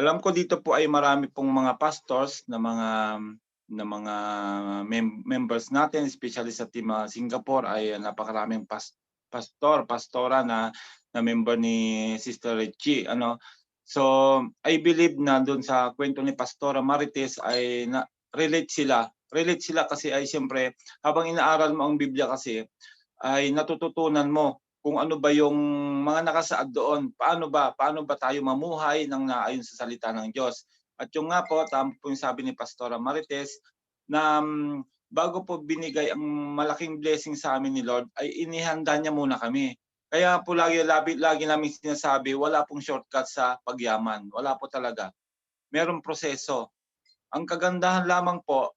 Alam ko dito po ay marami pong mga pastors na mga members natin, especially sa team, Singapore ay napakaraming pastora na member ni Sister Richie ano. So, I believe na dun sa kwento ni Pastora Marites ay relate sila kasi ay siyempre habang inaaral mo ang Biblia kasi ay natututunan mo kung ano ba yung mga nakasaad doon. Paano ba tayo mamuhay ng naayon sa salita ng Diyos. At yung nga po, tama po yung sabi ni Pastora Marites na bago po binigay ang malaking blessing sa amin ni Lord ay inihanda niya muna kami. Kaya po lagi namin sinasabi, wala pong shortcut sa pagyaman. Wala po talaga. Merong proseso. Ang kagandahan lamang po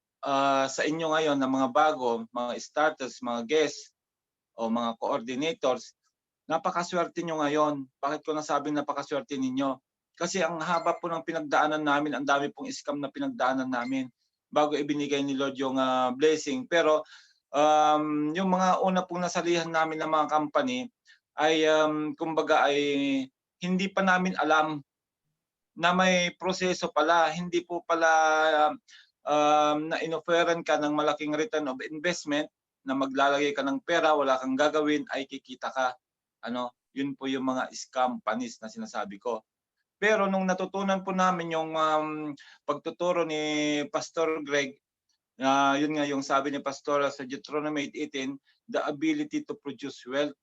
sa inyo ngayon na mga bago, mga starters, mga guests, o mga coordinators, napakaswerte nyo ngayon. Bakit ko nasabing napakaswerte ninyo? Kasi ang haba po ng pinagdaanan namin, ang dami pong scam na pinagdaanan namin bago ibinigay ni Lord yung blessing. Pero yung mga una pong nasalihan namin ng mga company ay kumbaga ay hindi pa namin alam na may proseso pala. Hindi po pala na inoferan ka ng malaking return of investment na maglalagay ka ng pera, wala kang gagawin, ay kikita ka. Ano, yun po yung mga scam panis na sinasabi ko. Pero nung natutunan po namin yung pagtuturo ni Pastor Greg, yun nga yung sabi ni Pastor sa Deuteronomy 8:18, the ability to produce wealth.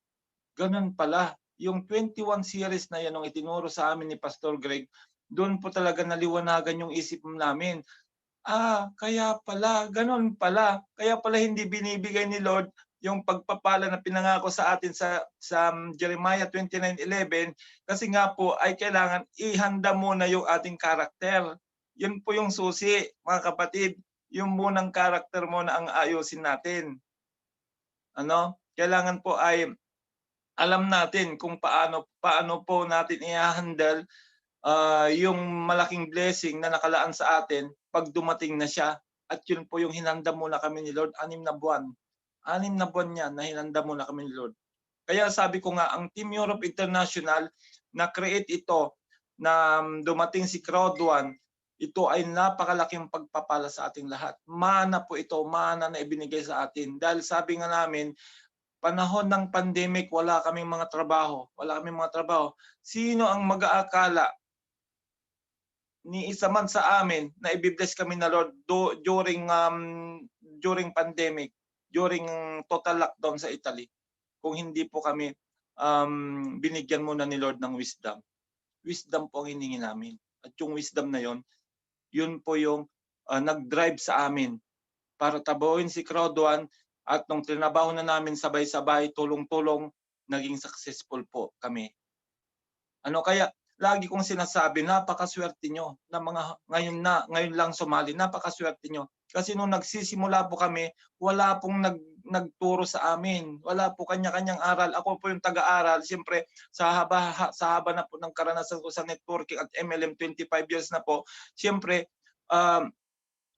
Ganun pala. Yung 21 series na yan nung itinuro sa amin ni Pastor Greg, doon po talaga naliwanagan yung isip namin. Kaya pala, gano'n pala. Kaya pala hindi binibigay ni Lord yung pagpapala na pinangako sa atin sa Jeremiah 29:11 kasi nga po ay kailangan ihanda muna yung ating karakter. Yun po yung susi, mga kapatid. Yung munang karakter muna ang ayusin natin. Ano? Kailangan po ay alam natin kung paano po natin i-ha-handle yung malaking blessing na nakalaan sa atin 'pag dumating na siya. At yun po yung hinanda muna kami ni Lord, 6 na buwan. 6 na buwan 'yan na hinanda muna kami ni Lord. Kaya sabi ko nga, ang Team Europe International na-create ito na dumating si Crowd1, ito ay napakalaking pagpapala sa ating lahat. Mana po ito, mana na ibinigay sa atin. Dahil sabi nga namin, panahon ng pandemic, wala kaming mga trabaho. Sino ang mag-aakala ni isa man sa amin na ibibless kami na Lord during pandemic, during total lockdown sa Italy, kung hindi po kami binigyan muna ni Lord ng wisdom. Wisdom po ang hiningi namin. At yung wisdom na yun po yung nag-drive sa amin para tabuin si Crowd1 at nung trinabaho na namin sabay-sabay, tulong-tulong, naging successful po kami. Kaya lagi kong sinasabi, napakaswerte nyo na ngayon lang sumali, napakaswerte nyo. Kasi nung nagsisimula po kami, wala pong nagturo sa amin. Wala po kanya-kanyang aral. Ako po yung taga-aral. Siyempre, sa haba na po ng karanasan ko sa networking at MLM, 25 years na po, siyempre,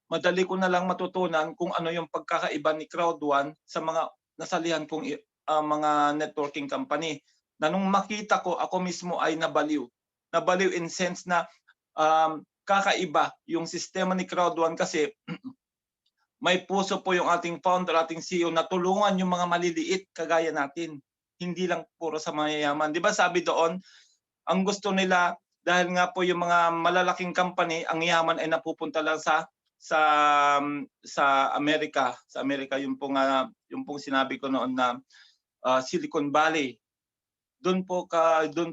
madali ko na lang matutunan kung ano yung pagkakaiba ni Crowd1 sa mga nasalihan kong mga networking company. Na nung makita ko, ako mismo ay nabaliw. Nabaliw in sense na kakaiba yung sistema ni Crowd1 kasi may puso po yung ating founder, ating CEO na tulungan yung mga maliliit kagaya natin. Hindi lang puro sa mayayaman. Di ba sabi doon, ang gusto nila dahil nga po yung mga malalaking company, ang yaman ay napupunta lang sa Amerika. Sa Amerika yung pong sinabi ko noon na Silicon Valley. Doon po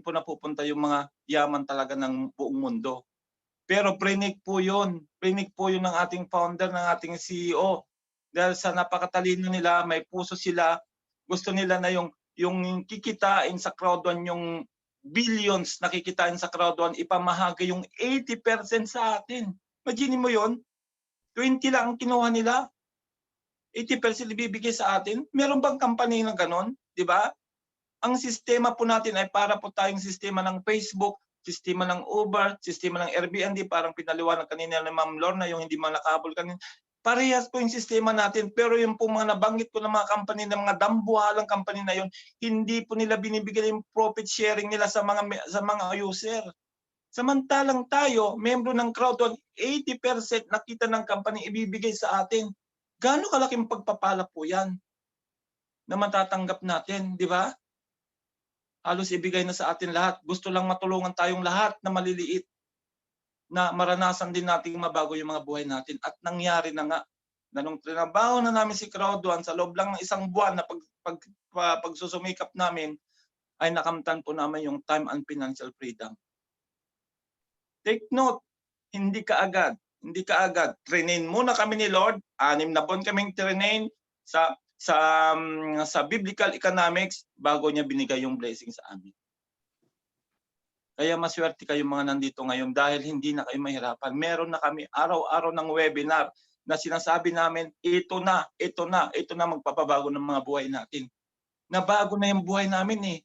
napupunta yung mga yaman talaga ng buong mundo. Pero prinig po yun ng ating founder, ng ating CEO. Dahil sa napakatalino nila, may puso sila, gusto nila na yung kikitain sa Crowd1, yung billions na kikitain sa Crowd1, ipamahaga yung 80% sa atin. Imagine mo yun, 20 lang ang kinuha nila, 80% ibibigay sa atin. Meron bang company na ganon? Di ba? Ang sistema po natin ay para po tayong sistema ng Facebook, sistema ng Uber, sistema ng Airbnb, parang pinaliwanag kanina ni Ma'am Lorna, yung hindi man nakahabol kanina. Parehas po yung sistema natin, pero yung po mga nabanggit ko ng mga company, ng mga dambuhalang company na yun, hindi po nila binibigay yung profit sharing nila sa mga user. Samantalang tayo, membro ng Crowd1, 80% nakita ng company ibibigay sa atin. Gaano kalaking pagpapala po yan na matatanggap natin, di ba? Halos ibigay na sa atin lahat. Gusto lang matulungan tayong lahat na maliliit na maranasan din nating mabago yung mga buhay natin. At nangyari na nga na nung trinabaho na namin si Crowd1 sa loob lang ng isang buwan na pagsusumikap namin, ay nakamtan po namin yung time and financial freedom. Take note, hindi ka agad. Trainin muna kami ni Lord. 6 na buwan kaming train sa biblical economics bago niya binigay yung blessing sa amin. Kaya maswerte kayo mga nandito ngayon dahil hindi na kayo mahirapan. Meron na kami araw-araw ng webinar na sinasabi namin, ito na magpapabago ng mga buhay natin. Nabago na yung buhay namin eh.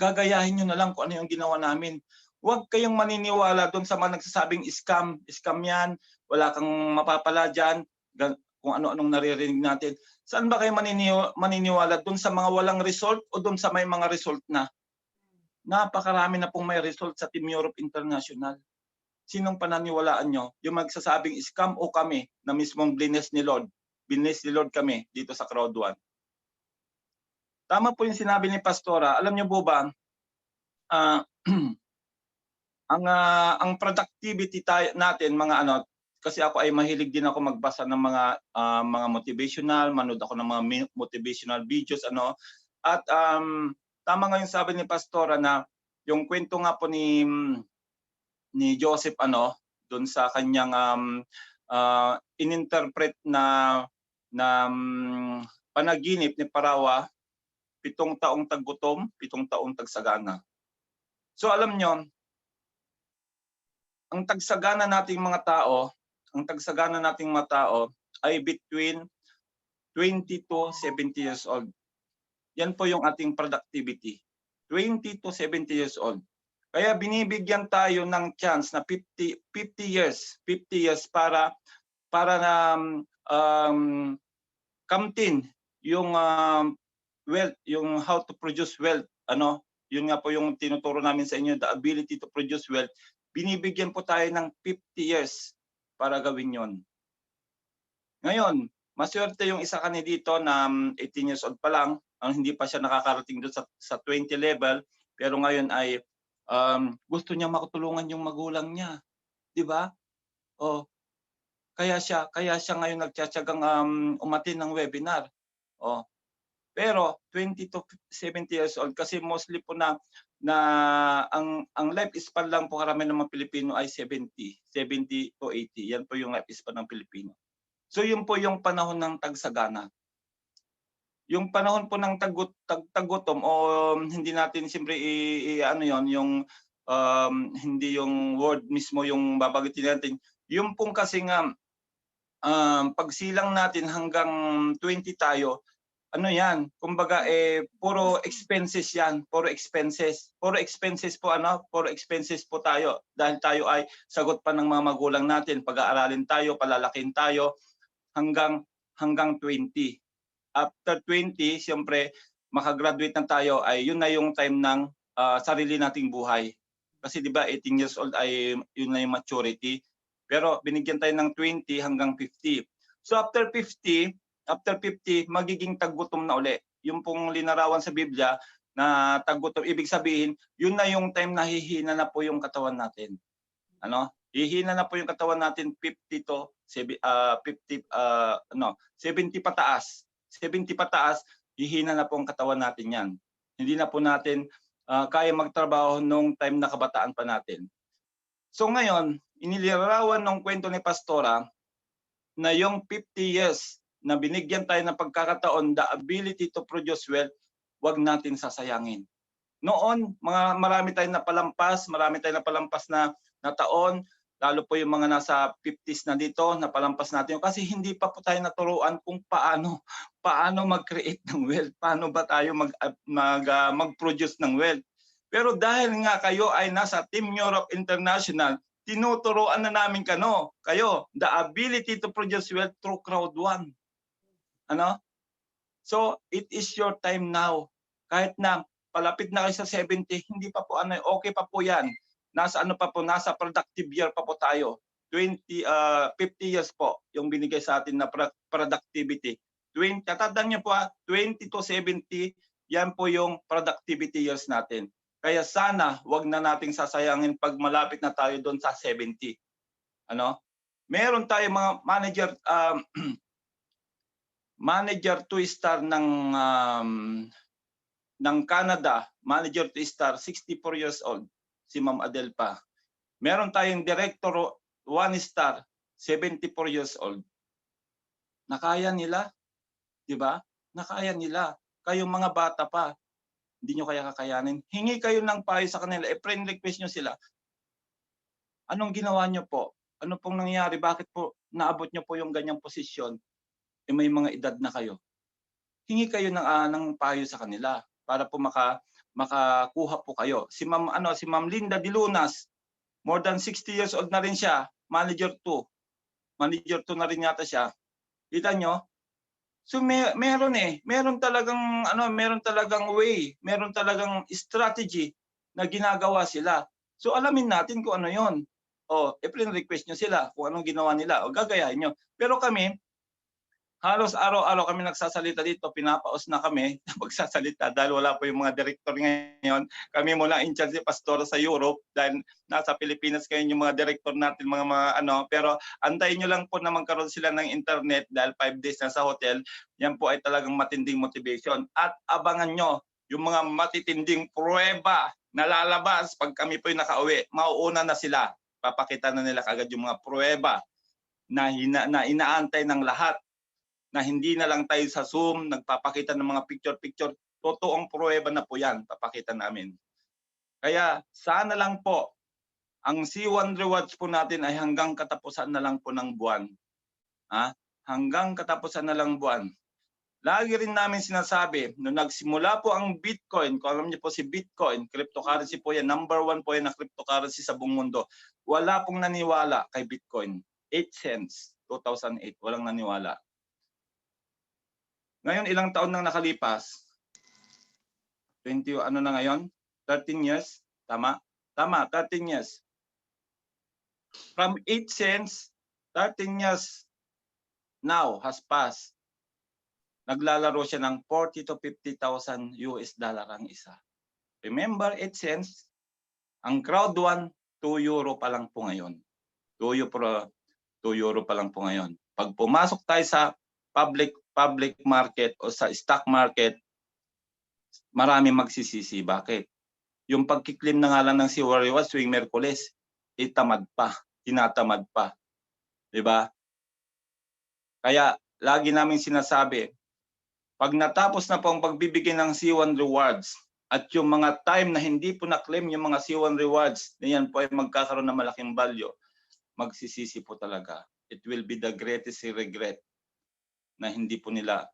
Gagayahin nyo na lang kung ano yung ginawa namin. Huwag kayong maniniwala doon sa mga nagsasabing scam. Scam yan, wala kang mapapala dyan, kung ano-anong naririnig natin. Saan ba kayo maniniwala doon sa mga walang result o doon sa may mga result na? Napakarami na pong may result sa Team Europe International. Sinong pananiwalaan nyo? Yung magsasabing scam o kami na mismong blinis ni Lord? Blinis ni Lord kami dito sa Crowd1. Tama po yung sinabi ni Pastora. Alam nyo po ba, ang productivity natin, mga kasi ako ay mahilig din ako magbasa ng mga motivational, manood ako ng mga motivational videos, At tama nga yung sabi ni Pastora na yung kwento nga po ni Joseph doon sa kanyang ininterpret na panaginip ni Parawa, 7 taong taggutom, 7 taong tagsagana. So alam nyo, ang tagsagana nating mga tao ay between 20 to 70 years old. Yan po yung ating productivity. 20 to 70 years old. Kaya binibigyan tayo ng chance na 50 years para na kamtin yung wealth, yung how to produce wealth. Yun nga po yung tinuturo namin sa inyo, the ability to produce wealth. Binibigyan po tayo ng 50 years para gawin yon. Ngayon, maswerte yung isa kani dito na 18 years old pa lang, hindi pa siya nakakarating doon sa 20 level, pero ngayon ay gusto niya makatulungan yung magulang niya, 'di ba? Kaya siya ngayon nagtitiyagang umattend ng webinar. Pero 20 to 70 years old kasi mostly po na ang life span lang po karamihan ng mga Pilipino ay 70 to 80. Yan po yung life span ng Pilipino. So yun po yung panahon ng tagsagana. Yung panahon po ng taggutom o hindi natin siyempre yung hindi yung word mismo yung babagitin natin. Yung pong kasi nga pagsilang natin hanggang 20 tayo, yan, kumbaga puro expenses yan, puro expenses po tayo dahil tayo ay sagot pa ng mga magulang natin, pag-aaralin tayo, palalakin tayo hanggang 20. After 20, siyempre makagraduate na tayo ay yun na yung time ng sarili nating buhay. Kasi 'di ba 18 years old ay yun na yung maturity. Pero binigyan tayo ng 20 hanggang 50. So after 50 magiging taggutom na uli. Yung pong linarawan sa Biblia na taggutom, ibig sabihin, yun na yung time na hihina na po yung katawan natin. Hihina na po yung katawan natin 70 pataas. 70 pataas, hihina na po ang katawan natin yan. Hindi na po natin kaya magtrabaho nung time na kabataan pa natin. So ngayon, inilarawan ng kwento ni Pastora na yung 50 years na binigyan tayo ng pagkakataon, the ability to produce wealth, wag natin sasayangin. Noon, marami tayong napalampas na taon, lalo po yung mga nasa 50s na dito, napalampas natin kasi hindi pa po tayo naturuan kung paano mag-create ng wealth, paano ba tayo mag-produce ng wealth. Pero dahil nga kayo ay nasa Team Europe International, tinuturuan na namin kayo the ability to produce wealth through Crowd1. So, it is your time now. Kahit na palapit na kayo sa 70, hindi pa po okay pa po yan nasa ano pa po, nasa productive year pa po tayo. 50 years po yung binigay sa atin na productivity. Tatandaan niyo po 20 to 70, yan po yung productivity years natin. Kaya sana wag na nating sasayangin pag malapit na tayo doon sa 70. Ano? Meron tayong mga manager manager 2-star ng Canada, manager 2-star, 64 years old, si Ma'am Adelpa. Meron tayong director 1-star, 74 years old. Nakaya nila, 'di ba? Nakaya nila. Kayong mga bata pa, hindi nyo kaya kakayanin. Hingi kayo ng payo sa kanila, friend request nyo sila. Anong ginawa nyo po? Ano pong nangyari? Bakit po naabot nyo po yung ganyang posisyon? May mga edad na kayo. Hingi kayo ng payo sa kanila para po makakuha po kayo. Si Ma'am Linda Dilunas, more than 60 years old na rin siya, manager 2. Manager 2 na rin yata siya. Kita nyo? So meron talagang way, meron talagang strategy na ginagawa sila. So alamin natin kung ano 'yon. I-friend request nyo sila kung anong ginawa nila o gagayahin nyo. Pero kami, halos araw-araw kami nagsasalita dito, pinapaos na kami magsasalita dahil wala po yung mga director ngayon. Kami muna in charge si Pastor sa Europe dahil nasa Pilipinas kayo yung mga director natin, pero antayin nyo lang po na magkaroon sila ng internet dahil 5 days na sa hotel. Yan po ay talagang matinding motivation. At abangan nyo yung mga matitinding pruweba na lalabas pag kami po yung nakauwi. Mauuna na sila. Papakita na nila kagad yung mga pruweba na inaantay ng lahat, na hindi na lang tayo sa Zoom nagpapakita ng mga picture-picture. Totoong pruweba na po yan, papakita namin. Kaya sana lang po, ang C1 rewards po natin ay hanggang katapusan na lang po ng buwan. Hanggang katapusan na lang buwan. Lagi rin namin sinasabi, nung nagsimula po ang Bitcoin, kung alam niyo po si Bitcoin, cryptocurrency po yan, number 1 po yan na cryptocurrency sa buong mundo. Wala pong naniwala kay Bitcoin. 8 cents, 2008, walang naniwala. Ngayon, ilang taon nang nakalipas? 20, na ngayon? 13 years? Tama? Tama, 13 years. From 8 cents, 13 years now has passed. Naglalaro siya ng 40 to 50,000 US dollar ang isa. Remember, 8 cents. Ang crowd 1, 2 euro pa lang po ngayon. 2 euro pa lang po ngayon. Pag pumasok tayo sa public market o sa stock market, marami magsisisi. Bakit? Yung pagkiklim na nga lang ng C1 rewards tuwing Merkules, tinatamad pa. Diba? Kaya lagi namin sinasabi, pag natapos na po ang pagbibigay ng C1 rewards at yung mga time na hindi po na-claim yung mga C1 rewards, na yan po ay magkakaroon ng malaking value, magsisisi po talaga. It will be the greatest regret na hindi po nila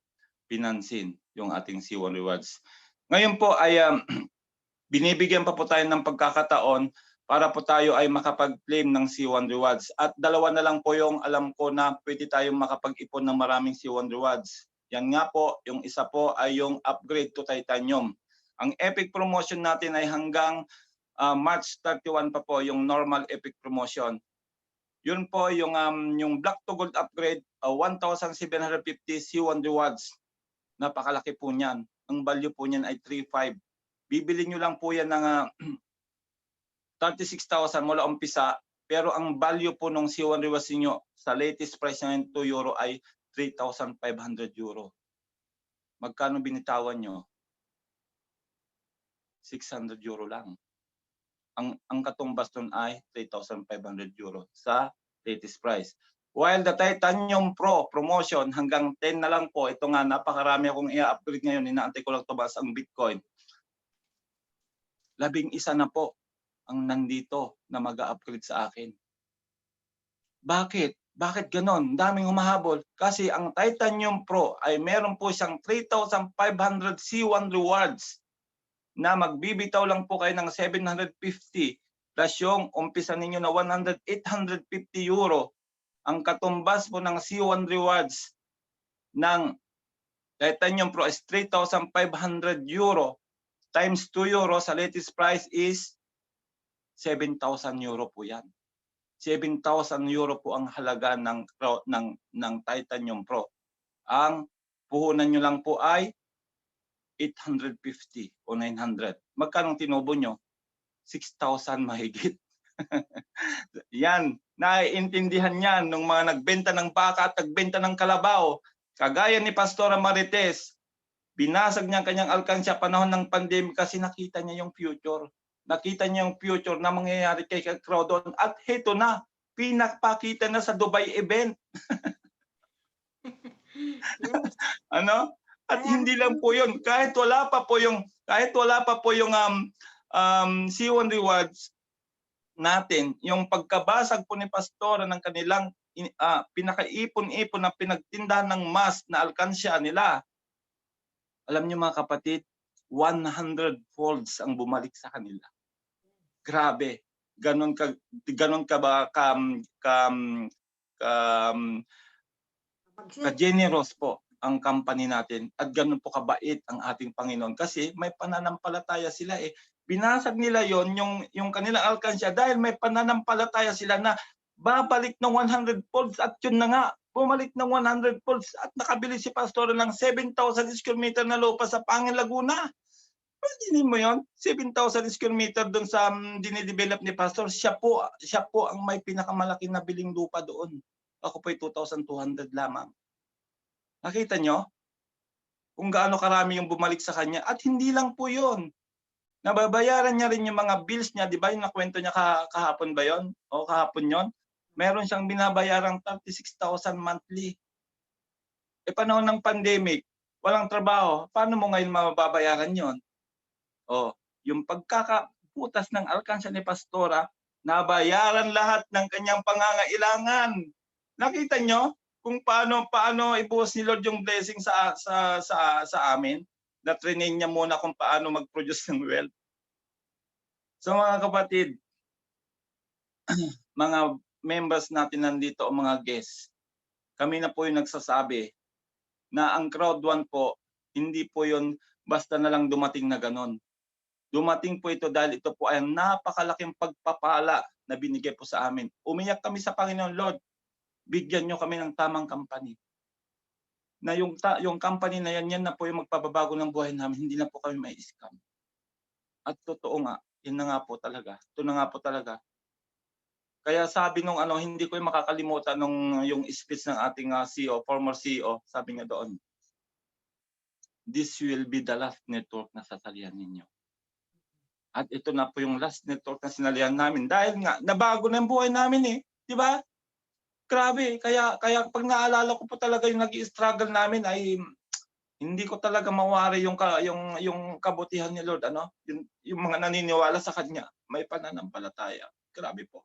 pinansin yung ating C1 rewards. Ngayon po ay binibigyan pa po tayo ng pagkakataon para po tayo ay makapag-claim ng C1 rewards. At dalawa na lang po yung alam ko na pwede tayong makapag-ipon ng maraming C1 rewards. Yan nga po, yung isa po ay yung upgrade to titanium. Ang epic promotion natin ay hanggang March 31 pa po yung normal epic promotion. Yun po yung black to gold upgrade, 1,750 C1 rewards. Napakalaki po niyan. Ang value po niyan ay 3,500. Bibili nyo lang po yan ng 36,000 mula umpisa. Pero ang value po ng C1 rewards niyo sa latest price ng 2 euro ay 3,500 euro. Magkano binitawan nyo? 600 euro lang. Ang katumbas nun ay 3,500 euro sa latest price. While the Titanium Pro promotion hanggang 10 na lang po, ito nga napakarami akong i-upgrade ngayon, inaantay ko lang tumaas ang Bitcoin. 11 na po ang nandito na mag-upgrade sa akin. Bakit? Bakit ganon? Daming humahabol. Kasi ang Titanium Pro ay meron po siyang 3,500 C1 rewards na magbibitaw lang po kayo ng 750 plus yung umpisa ninyo na 850 euro. Ang katumbas po ng C1 rewards ng Titanium Pro is 3,500 euro times 2 euro sa latest price is 7,000 euro po yan. 7,000 euro po ang halaga ng Titanium Pro. Ang puhunan nyo lang po ay 850 o 900. Magkano tinubo nyo? 6,000 mahigit. Yan, naiintindihan yan ng mga nagbenta ng baka at nagbenta ng kalabaw. Kagaya ni Pastora Marites, binasag niya ang kanyang alkansya panahon ng pandemic kasi nakita niya yung future. Nakita niya yung future na mangyayari kay Crowdon at heto na, pinapakita na sa Dubai event. Ano? At hindi lang po 'yun, kahit wala pa po yung C1 rewards natin, yung pagkabasag po ni Pastora ng kanilang pinakaipon-ipon na pinagtindahan ng mask na alkansya nila. Alam niyo mga kapatid, 100 folds ang bumalik sa kanila. Grabe. Ganon ka ba ka-generous po ang company natin at ganun po kabait ang ating Panginoon kasi may pananampalataya sila eh. Binasag nila yung kanilang alkansya dahil may pananampalataya sila na babalik ng 100 folds at yun na nga, bumalik ng 100 folds at nakabili si Pastor ng 7,000 square meter na lupa sa Pangil, Laguna. Pagdinin mo yon, 7,000 square meter doon sa dinidevelop ni Pastor, siya po ang may pinakamalaki na biling lupa doon. Ako po ay 2,200 lamang. Nakita nyo? Kung gaano karami yung bumalik sa kanya. At hindi lang po yun. Nababayaran niya rin yung mga bills niya. Di ba yung nakwento niya kahapon ba yon? O kahapon yon? Meron siyang binabayarang 36,000 monthly. E panahon ng pandemic, walang trabaho. Paano mo ngayon mababayaran yon? O, yung pagkakaputas ng alkansya ni Pastora, nabayaran lahat ng kanyang pangangailangan. Nakita nyo kung paano ibuhos ni Lord yung blessing sa amin? Na-train niya muna kung paano mag-produce ng wealth. So mga kapatid, mga members natin nandito o mga guests, kami na po yung nagsasabi na ang crowd one po, hindi po yun basta na lang dumating na ganon. Dumating po ito dahil ito po ay napakalaking pagpapala na binigay po sa amin. Umiyak kami sa Panginoon, Lord, bigyan nyo kami ng tamang company. Na yung company na yan na po yung magpapabago ng buhay namin, hindi na po kami may scam. At totoo nga, yun na nga po talaga. Ito na nga po talaga. Kaya sabi nung hindi ko yung makakalimutan yung speech ng ating CEO, former CEO, sabi niya doon, this will be the last network na sasalihan ninyo. At ito na po yung last network na sinalihan namin dahil nga nabago na yung buhay namin eh, di ba? Grabe, kaya pag naalala ko po talaga yung nag-i-struggle namin ay hindi ko talaga mawari yung kabutihan ni Lord, yung mga naniniwala sa kanya, may pananampalataya. Grabe po.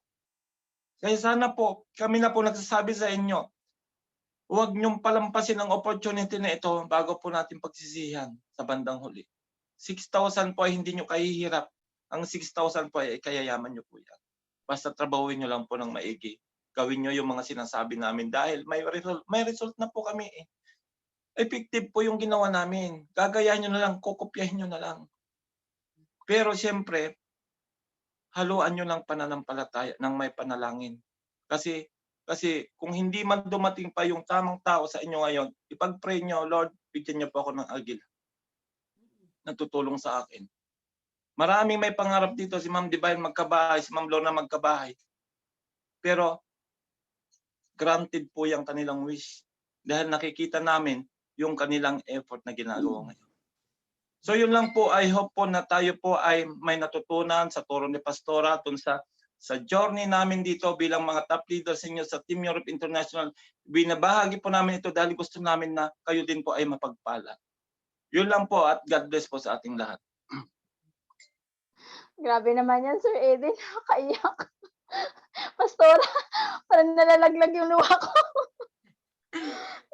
Kaya sana po, kami na po nagsasabi sa inyo, huwag niyong palampasin ang opportunity na ito bago po natin pagsisihan sa bandang huli. 6,000 po ay hindi niyo kahihirap. Ang 6,000 po ay kayayaman niyo po yan. Basta trabahuin niyo lang po ng maigi. Gawin niyo yung mga sinasabi namin dahil may result na po kami eh. Effective po yung ginawa namin. Gagayahin niyo na lang, kokopyahin niyo na lang. Pero siyempre, haluan niyo lang pananampalataya ng may panalangin. Kasi kung hindi man dumating pa yung tamang tao sa inyo ngayon, ipag-pray niyo, Lord, bigyan niyo po ako ng agila na tutulong sa akin. Maraming may pangarap dito, si Ma'am Divine magkabahay, si Ma'am Lorna magkabahay. Pero granted po yung kanilang wish dahil nakikita namin yung kanilang effort na ginagawa ngayon. So yun lang po, I hope po na tayo po ay may natutunan sa turo ni Pastora tun sa journey namin dito bilang mga top leaders ninyo sa Team Europe International. Binabahagi po namin ito dahil gusto namin na kayo din po ay mapagpala. Yun lang po at God bless po sa ating lahat. Grabe naman yan, Sir Eden. Nakakaiyak. Pastora, parang nalalaglag yung luha ko.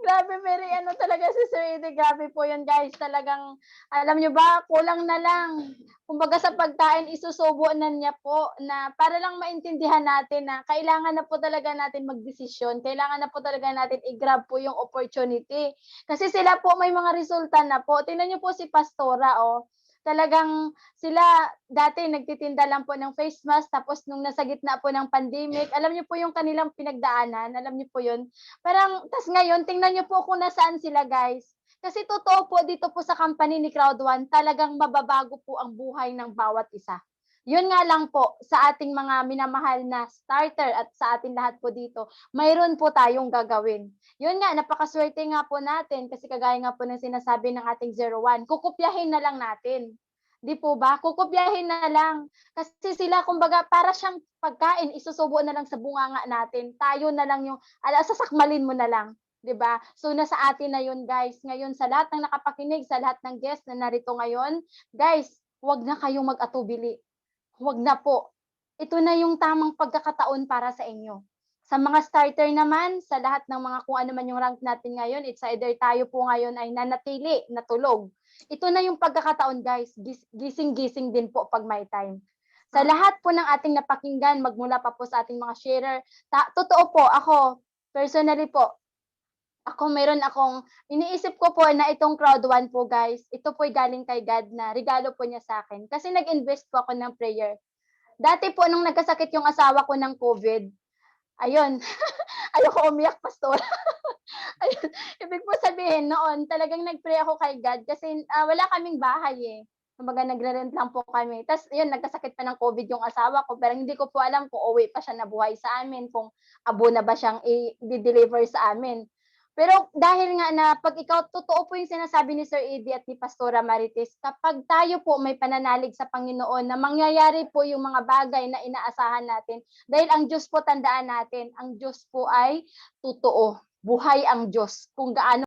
Grabe, very talaga si Sir Eden. Grabe po yun, guys. Talagang, alam nyo ba, kulang na lang. Kumbaga sa pagkain, isusubo na niya po na para lang maintindihan natin na kailangan na po talaga natin magdesisyon. Kailangan na po talaga natin i-grab po yung opportunity. Kasi sila po may mga resulta na po. Tingnan nyo po si Pastora, oh. Talagang sila dati nagtitinda lang po ng face mask tapos nung nasa gitna po ng pandemic, alam niyo po yung kanilang pinagdaanan, alam niyo po yun? Parang tas ngayon tingnan niyo po kung nasaan sila guys. Kasi totoo po dito po sa company ni Crowd One, talagang mababago po ang buhay ng bawat isa. Yun nga lang po sa ating mga minamahal na starter at sa ating lahat po dito, mayroon po tayong gagawin. Yun nga, napakaswerte nga po natin kasi kagaya nga po ng sinasabi ng ating 01, kukopyahin na lang natin. 'Di po ba? Kukopyahin na lang. Kasi sila kumbaga para siyang pagkain, isusubo na lang sa bunganga natin. Tayo na lang yung sasakmalin mo na lang, 'di ba? So nasa atin na 'yun, guys. Ngayon sa lahat ng nakapakinig, sa lahat ng guest na narito ngayon, guys, huwag na kayong mag-atubili. Huwag na po. Ito na yung tamang pagkakataon para sa inyo. Sa mga starter naman, sa lahat ng mga kung ano man yung rank natin ngayon, it's either tayo po ngayon ay nanatili, natulog. Ito na yung pagkakataon guys, gising-gising din po pag may time. Sa lahat po ng ating napakinggan, magmula pa po sa ating mga sharer, totoo po, ako, personally po, ako meron akong, iniisip ko po na itong Crowd One po guys, ito po galing kay God na regalo po niya sa akin. Kasi nag-invest po ako ng prayer. Dati po nung nagkasakit yung asawa ko ng COVID, ayun, ayoko umiyak pastor. Ayun, ibig po sabihin noon talagang nag-pray ako kay God kasi, wala kaming bahay, eh. Kumbaga nagre-rent lang po kami. Ta's yun nagkasakit pa ng COVID yung asawa ko pero hindi ko po alam kung uuwi pa siya na buhay sa amin, kung abo na ba siyang i-de-deliver sa amin. Pero dahil nga na 'pag ikaw totoo po yung sinasabi ni Sir Eddie at ni Pastora Marites, kapag tayo po may pananalig sa Panginoon na mangyayari po yung mga bagay na inaasahan natin, dahil ang Diyos po tandaan natin, ang Diyos po ay totoo. Buhay ang Diyos. Kung gaano